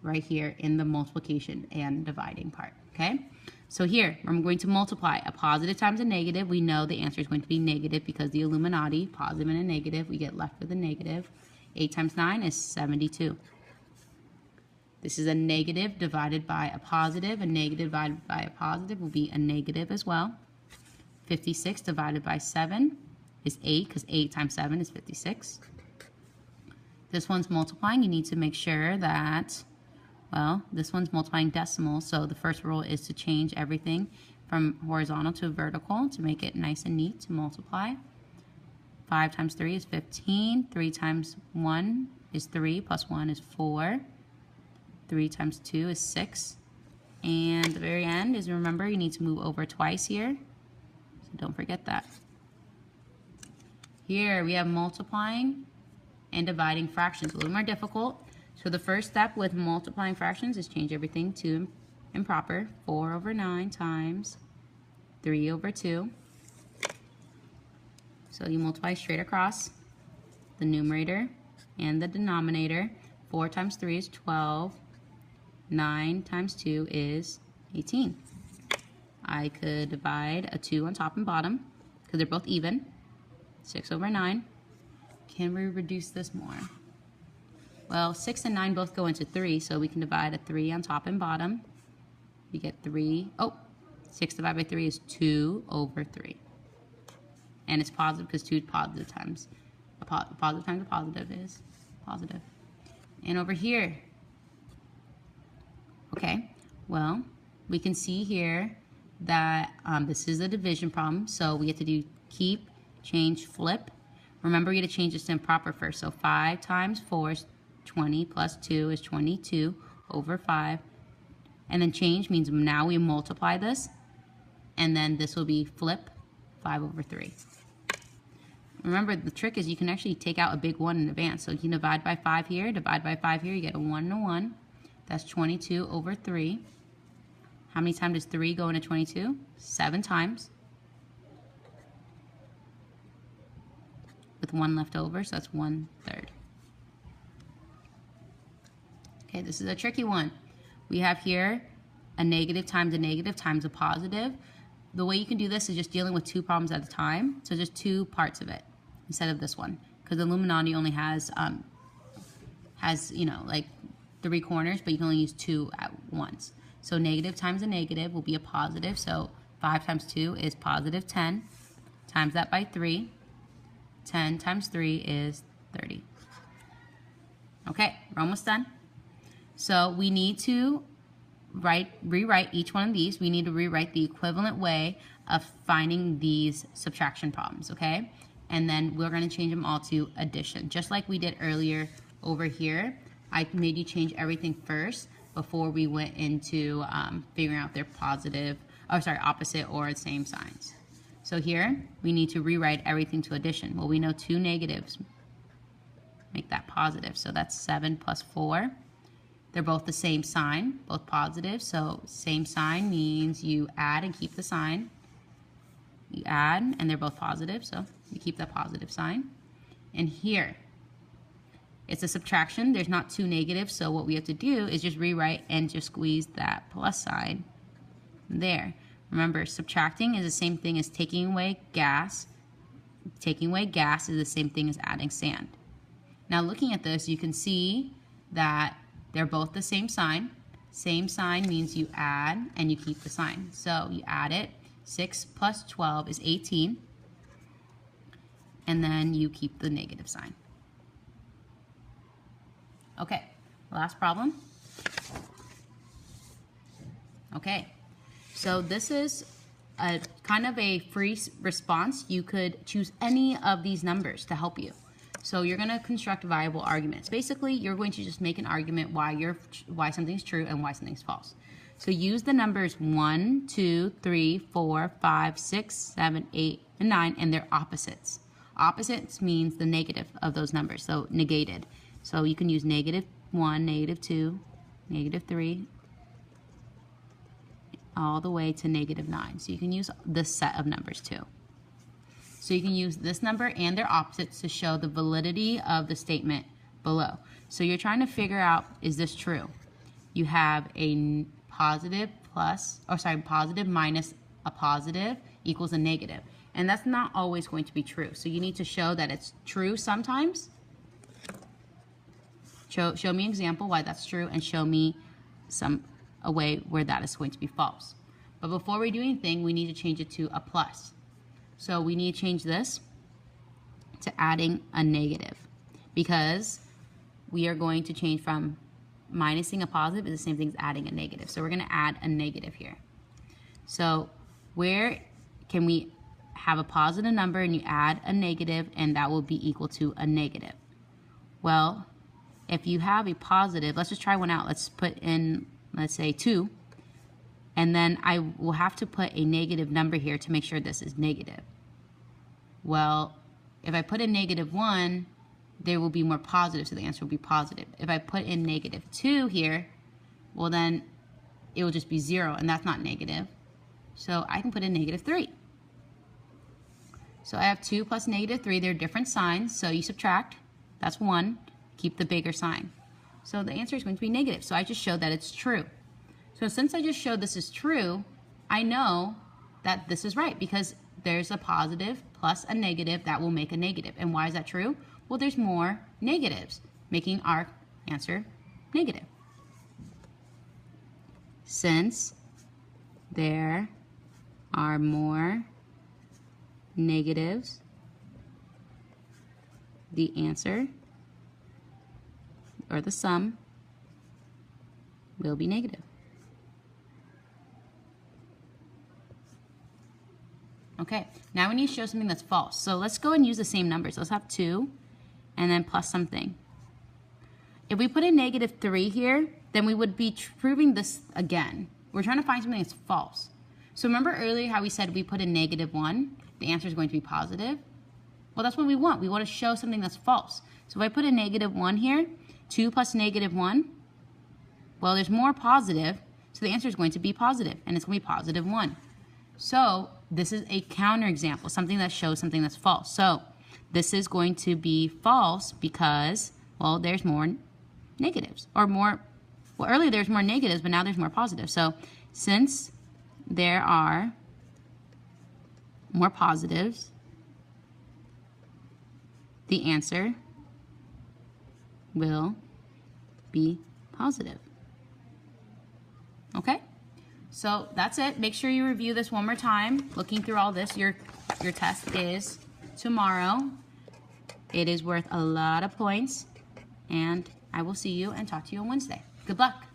right here in the multiplication and dividing part, okay? So here, I'm going to multiply a positive times a negative. We know the answer is going to be negative because the Illuminati, positive and a negative, we get left with a negative. 8 times 9 is 72. This is a negative divided by a positive. A negative divided by a positive will be a negative as well. 56 divided by 7 is 8 because 8 times 7 is 56. This one's multiplying. You need to make sure that, well, this one's multiplying decimals, so the first rule is to change everything from horizontal to vertical to make it nice and neat to multiply. 5 times 3 is 15. 3 times 1 is 3, plus 1 is 4. 3 times 2 is 6. And the very end is, remember, you need to move over twice here. So don't forget that. Here we have multiplying and dividing fractions. A little more difficult. So the first step with multiplying fractions is change everything to improper. 4 over 9 times 3 over 2. So you multiply straight across the numerator and the denominator. 4 times 3 is 12. 9 times 2 is 18. I could divide a 2 on top and bottom because they're both even. 6 over 9. Can we reduce this more? Well, 6 and 9 both go into 3, so we can divide a 3 on top and bottom. We get 3. Oh, 6 divided by 3 is 2 over 3. And it's positive because 2 positive times a positive times a positive is positive. And over here, okay, well, we can see here that this is a division problem, so we have to do keep, change, flip. Remember, you have to change this to improper first. So 5 times 4 is 20 plus 2 is 22 over 5. And then change means now we multiply this, and then this will be flip 5 over 3. Remember, the trick is you can actually take out a big 1 in advance. So you can divide by 5 here, divide by 5 here, you get a 1 and a 1. That's 22 over 3. How many times does 3 go into 22? 7 times. With 1 left over, so that's 1/3. Okay, this is a tricky one. We have here a negative times a positive. The way you can do this is just dealing with 2 problems at a time. So just 2 parts of it instead of this one, because the Illuminati only has you know, like 3 corners, but you can only use 2 at once. So negative times a negative will be a positive. So 5 times 2 is positive 10. Times that by 3. 10 times 3 is 30. Okay, we're almost done. So we need to rewrite each one of these. We need to rewrite the equivalent way of finding these subtraction problems, okay? And then we're going to change them all to addition. Just like we did earlier over here, I made you change everything first before we went into figuring out their opposite or same signs. So here, we need to rewrite everything to addition. Well, we know 2 negatives make that positive, so that's 7 plus 4. They're both the same sign, both positive, so same sign means you add and keep the sign. You add, and they're both positive, so you keep that positive sign. And here, it's a subtraction. There's not 2 negatives, so what we have to do is just rewrite and just squeeze that plus sign there. Remember, subtracting is the same thing as taking away gas. Taking away gas is the same thing as adding sand. Now, looking at this, you can see that they're both the same sign. Same sign means you add and you keep the sign. So you add it. 6 plus 12 is 18. And then you keep the negative sign. Okay, last problem. Okay, so this is a kind of a free response. You could choose any of these numbers to help you. So you're going to construct viable arguments. Basically, you're going to just make an argument why something's true and why something's false. So use the numbers 1, 2, 3, 4, 5, 6, 7, 8, and 9, and their opposites. Opposites means the negative of those numbers, so negated. So you can use -1, -2, -3, all the way to -9. So you can use this set of numbers too. So you can use this number and their opposites to show the validity of the statement below. So you're trying to figure out, is this true? you have a positive positive minus a positive equals a negative. And that's not always going to be true. So you need to show that it's true sometimes. Show me an example why that's true, and show me a way where that is going to be false. But before we do anything, we need to change it to a plus. So we need to change this to adding a negative, because we are going to change from minusing a positive is the same thing as adding a negative. So we're going to add a negative here. So where can we have a positive number and you add a negative, and that will be equal to a negative? Well, if you have a positive, let's just try one out. Let's put in, let's say 2. And then I will have to put a negative number here to make sure this is negative. Well, if I put in -1, there will be more positive, so the answer will be positive. If I put in -2 here, well then it will just be 0, and that's not negative. So I can put in -3. So I have 2 plus -3, they're different signs, so you subtract, that's 1, keep the bigger sign. So the answer is going to be negative, so I just showed that it's true. So since I just showed this is true, I know that this is right, because there's a positive plus a negative that will make a negative. And why is that true? Well, there's more negatives, making our answer negative. Since there are more negatives, the answer, or the sum, will be negative. Okay, now we need to show something that's false. So let's go and use the same numbers. Let's have 2 and then plus something. If we put in -3 here, then we would be proving this again. We're trying to find something that's false. So remember earlier how we said we put in -1, the answer is going to be positive? Well, that's what we want. We want to show something that's false. So if I put in -1 here, 2 plus -1, well, there's more positive, so the answer is going to be positive, and it's going to be +1. So this is a counterexample, something that shows something that's false. So this is going to be false because, well, there's more negatives, or more, well, earlier there's more negatives, but now there's more positives. So since there are more positives, the answer will be positive. Okay? So that's it. Make sure you review this one more time. Looking through all this, your test is tomorrow. It is worth a lot of points, and I will see you and talk to you on Wednesday. Good luck.